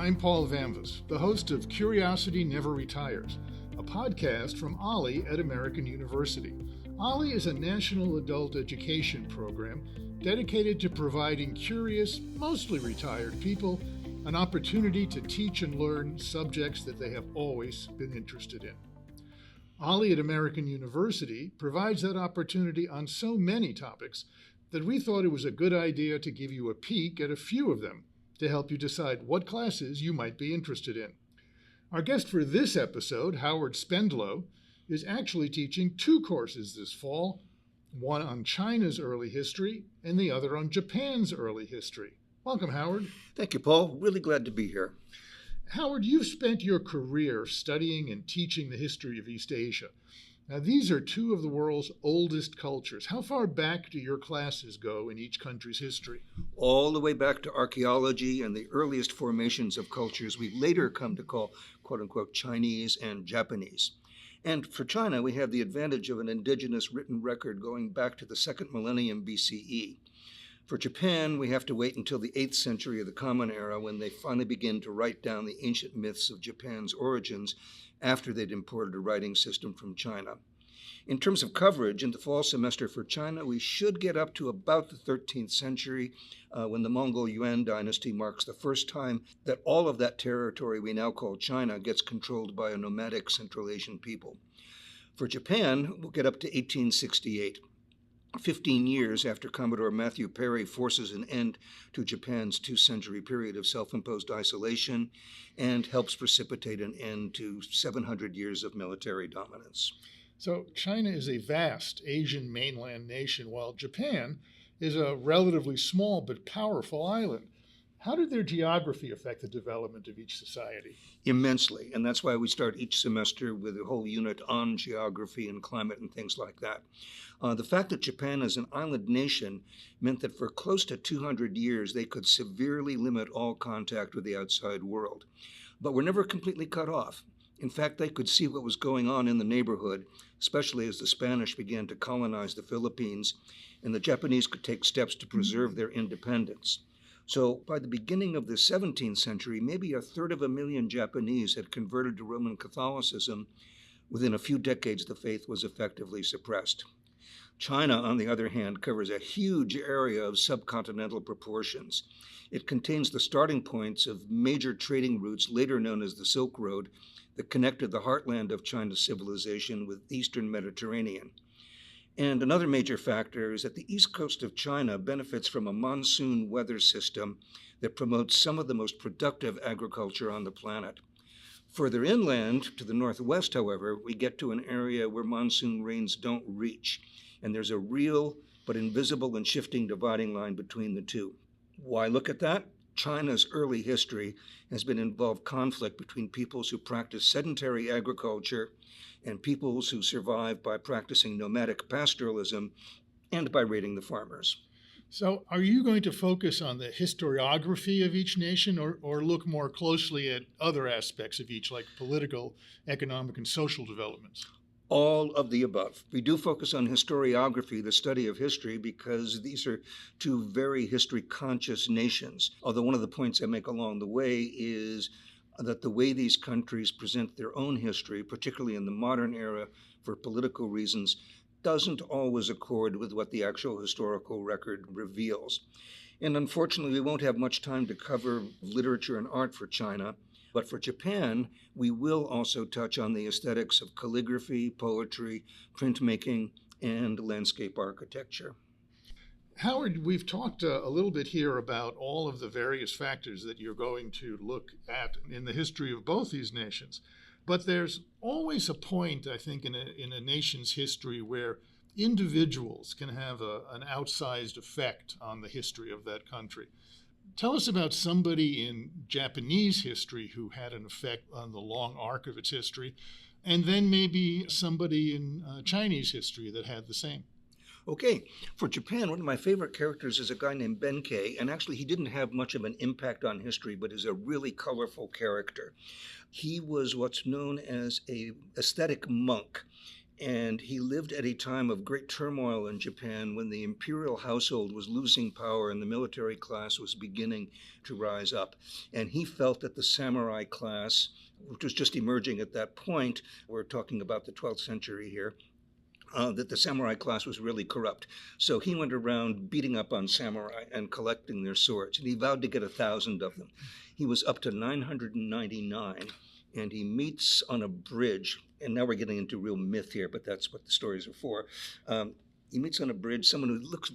I'm Paul Vamvas, the host of Curiosity Never Retires, a podcast from Ollie at American University. Ollie is a national adult education program dedicated to providing curious, mostly retired people an opportunity to teach and learn subjects that they have always been interested in. Ollie at American University provides that opportunity on so many topics that we thought it was a good idea to give you a peek at a few of them to help you decide what classes you might be interested in. Our guest for this episode, Howard Spendelow, is actually teaching two courses this fall, one on China's early history and the other on Japan's early history. Welcome, Howard. Thank you, Paul. Really glad to be here. Howard, you've spent your career studying and teaching the history of East Asia. Now, these are two of the world's oldest cultures. How far back do your classes go in each country's history? All the way back to archaeology and the earliest formations of cultures we later come to call, quote-unquote, Chinese and Japanese. And for China, we have the advantage of an indigenous written record going back to the second millennium BCE. For Japan, we have to wait until the 8th century of the Common Era when they finally begin to write down the ancient myths of Japan's origins after they'd imported a writing system from China. In terms of coverage, in the fall semester for China, we should get up to about the 13th century when the Mongol Yuan dynasty marks the first time that all of that territory we now call China gets controlled by a nomadic Central Asian people. For Japan, we'll get up to 1868. 15 years after Commodore Matthew Perry forces an end to Japan's two-century period of self-imposed isolation and helps precipitate an end to 700 years of military dominance. So China is a vast Asian mainland nation, while Japan is a relatively small but powerful island. How did their geography affect the development of each society? Immensely, and that's why we start each semester with a whole unit on geography and climate and things like that. The fact that Japan is an island nation meant that for close to 200 years they could severely limit all contact with the outside world, but were never completely cut off. In fact, they could see what was going on in the neighborhood, especially as the Spanish began to colonize the Philippines, and the Japanese could take steps to preserve their independence. So by the beginning of the 17th century, maybe 250,000 Japanese had converted to Roman Catholicism. Within a few decades, the faith was effectively suppressed. China, on the other hand, covers a huge area of subcontinental proportions. It contains the starting points of major trading routes, later known as the Silk Road, that connected the heartland of China's civilization with the Eastern Mediterranean. And another major factor is that the east coast of China benefits from a monsoon weather system that promotes some of the most productive agriculture on the planet. Further inland, to the northwest, however, we get to an area where monsoon rains don't reach, and there's a real but invisible and shifting dividing line between the two. Why look at that? China's early history has been involved conflict between peoples who practice sedentary agriculture and peoples who survive by practicing nomadic pastoralism and by raiding the farmers. So are you going to focus on the historiography of each nation or look more closely at other aspects of each, like political, economic, and social developments? All of the above. We do focus on historiography, the study of history, because these are two very history-conscious nations. Although one of the points I make along the way is that the way these countries present their own history, particularly in the modern era for political reasons, doesn't always accord with what the actual historical record reveals. And unfortunately, we won't have much time to cover literature and art for China. But for Japan, we will also touch on the aesthetics of calligraphy, poetry, printmaking, and landscape architecture. Howard, we've talked a little bit here about all of the various factors that you're going to look at in the history of both these nations. But there's always a point, I think, in a nation's history where individuals can have an outsized effect on the history of that country. Tell us about somebody in Japanese history who had an effect on the long arc of its history, and then maybe somebody in Chinese history that had the same. Okay, for Japan, one of my favorite characters is a guy named Benkei, and actually he didn't have much of an impact on history, but is a really colorful character. He was what's known as an aesthetic monk, And he lived at a time of great turmoil in Japan when the imperial household was losing power and the military class was beginning to rise up. And he felt that the samurai class, which was just emerging at that point, we're talking about the 12th century here, that the samurai class was really corrupt. So he went around beating up on samurai and collecting their swords, and he vowed to get 1,000 of them. He was up to 999, and he meets on a bridge, and now we're getting into real myth here, but that's what the stories are for. He meets on a bridge someone who looks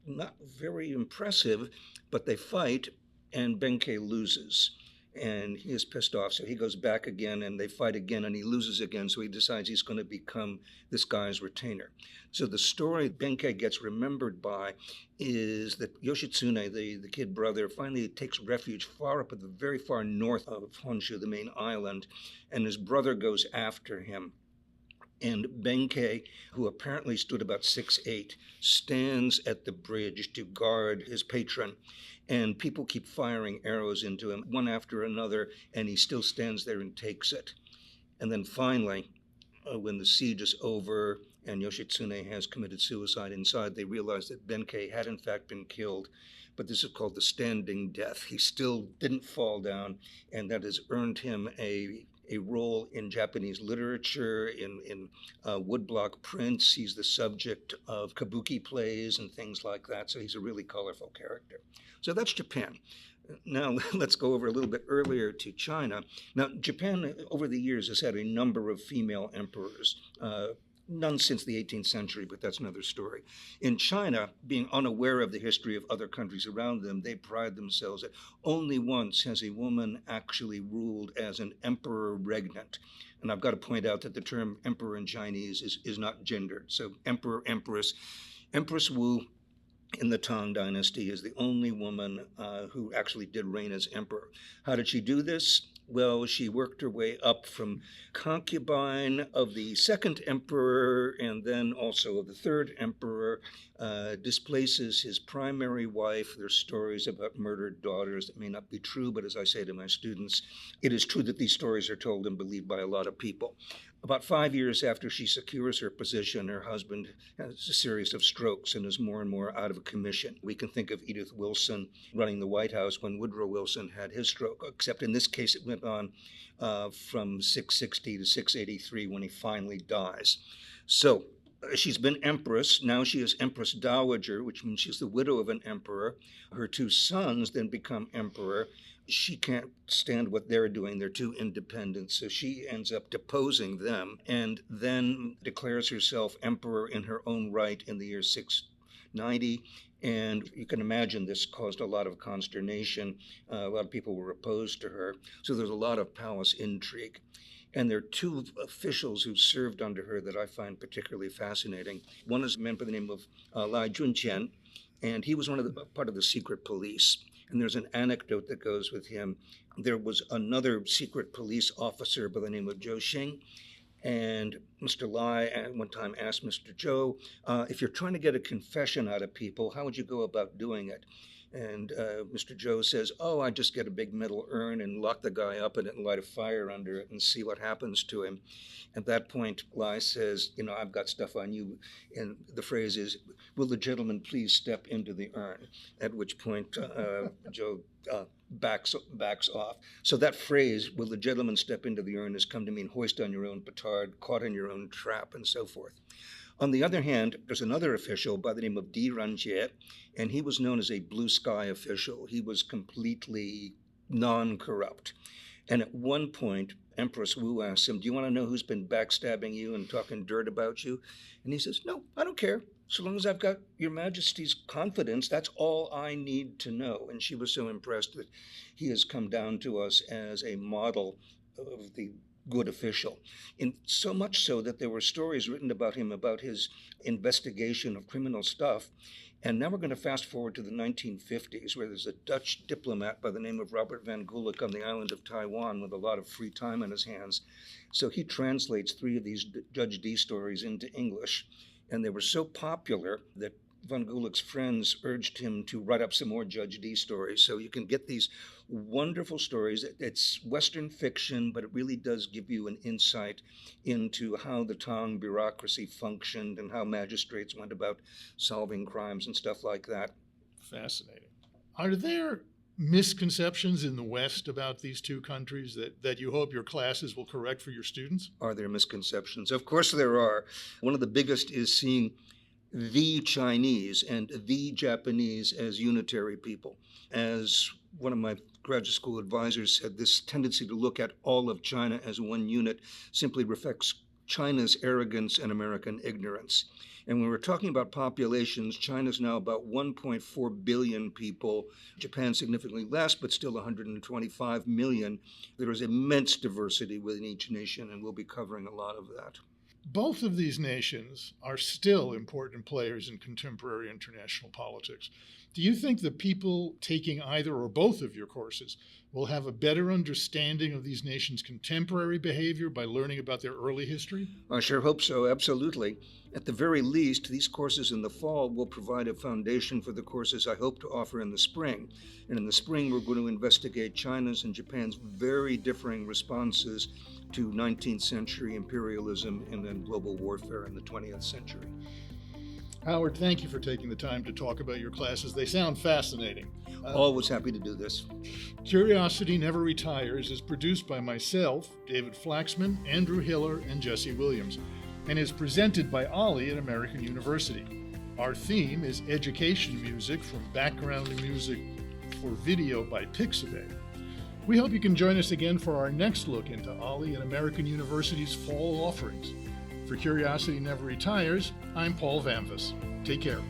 not very impressive, but they fight, and Benkei loses. And he is pissed off, so he goes back again, and they fight again, and he loses again, so he decides he's going to become this guy's retainer. So the story Benkei gets remembered by is that Yoshitsune, the kid brother, finally takes refuge far up at the very far north of Honshu, the main island, and his brother goes after him. And Benkei, who apparently stood about 6'8", stands at the bridge to guard his patron. And people keep firing arrows into him, one after another, and he still stands there and takes it. And then finally, when the siege is over and Yoshitsune has committed suicide inside, they realize that Benkei had in fact been killed. But this is called the standing death. He still didn't fall down, and that has earned him a role in Japanese literature, in woodblock prints. He's the subject of kabuki plays and things like that, so he's a really colorful character. So that's Japan. Now let's go over a little bit earlier to China. Now Japan over the years has had a number of female emperors, none since the 18th century, but that's another story. In China, being unaware of the history of other countries around them, they pride themselves that only once has a woman actually ruled as an emperor regnant. And I've got to point out that the term emperor in Chinese is not gendered. So emperor, empress. Empress Wu in the Tang Dynasty is the only woman who actually did reign as emperor. How did she do this? Well, she worked her way up from concubine of the second emperor and then also of the third emperor, displaces his primary wife. There's stories about murdered daughters that may not be true, but as I say to my students, it is true that these stories are told and believed by a lot of people. About 5 years after she secures her position, her husband has a series of strokes and is more and more out of commission. We can think of Edith Wilson running the White House when Woodrow Wilson had his stroke, except in this case it went on from 660 to 683 when he finally dies. So she's been empress. Now she is empress dowager, which means she's the widow of an emperor. Her two sons then become emperor. She can't stand what they're doing. They're too independent. So she ends up deposing them and then declares herself emperor in her own right in the year 690. And you can imagine this caused a lot of consternation. A lot of people were opposed to her. So there's a lot of palace intrigue. And there are two officials who served under her that I find particularly fascinating. One is a man by the name of Lai Junqian, and he was part of the secret police. And there's an anecdote that goes with him. There was another secret police officer by the name of Zhou Xing, and Mr. Lai at one time asked Mr. Zhou, if you're trying to get a confession out of people, how would you go about doing it? And Mr. Zhou says, I just get a big metal urn and lock the guy up in it and light a fire under it and see what happens to him. At that point, Lai says, I've got stuff on you. And the phrase is, will the gentleman please step into the urn? At which point, Zhou backs off. So that phrase, will the gentleman step into the urn, has come to mean hoist on your own petard, caught in your own trap, and so forth. On the other hand, there's another official by the name of Di Ranjie, and he was known as a blue sky official. He was completely non-corrupt. And at one point, Empress Wu asks him, do you want to know who's been backstabbing you and talking dirt about you? And he says, no, I don't care. So long as I've got Your Majesty's confidence, that's all I need to know. And she was so impressed that he has come down to us as a model of the good official. In so much so that there were stories written about him, about his investigation of criminal stuff. And now we're going to fast forward to the 1950s, where there's a Dutch diplomat by the name of Robert van Gulik on the island of Taiwan with a lot of free time on his hands. So he translates 3 of these Judge D stories into English. And they were so popular that von Gulick's friends urged him to write up some more Judge Dee stories. So you can get these wonderful stories. It's Western fiction, but it really does give you an insight into how the Tang bureaucracy functioned and how magistrates went about solving crimes and stuff like that. Fascinating. Are there misconceptions in the West about these two countries that you hope your classes will correct for your students? Are there misconceptions? Of course there are. One of the biggest is seeing the Chinese and the Japanese as unitary people. As one of my graduate school advisors said, this tendency to look at all of China as one unit simply reflects China's arrogance and American ignorance. And when we're talking about populations, China's now about 1.4 billion people, Japan significantly less, but still 125 million. There is immense diversity within each nation, and we'll be covering a lot of that. Both of these nations are still important players in contemporary international politics. Do you think the people taking either or both of your courses will have a better understanding of these nations' contemporary behavior by learning about their early history? I sure hope so, absolutely. At the very least, these courses in the fall will provide a foundation for the courses I hope to offer in the spring. And in the spring, we're going to investigate China's and Japan's very differing responses to 19th century imperialism and then global warfare in the 20th century. Howard, thank you for taking the time to talk about your classes. They sound fascinating. Always happy to do this. Curiosity Never Retires is produced by myself, David Flaxman, Andrew Hiller, and Jesse Williams, and is presented by Ollie at American University. Our theme is education music from background music for video by Pixabay. We hope you can join us again for our next look into Ollie at American University's fall offerings. For Curiosity Never Retires, I'm Paul Vamvas. Take care.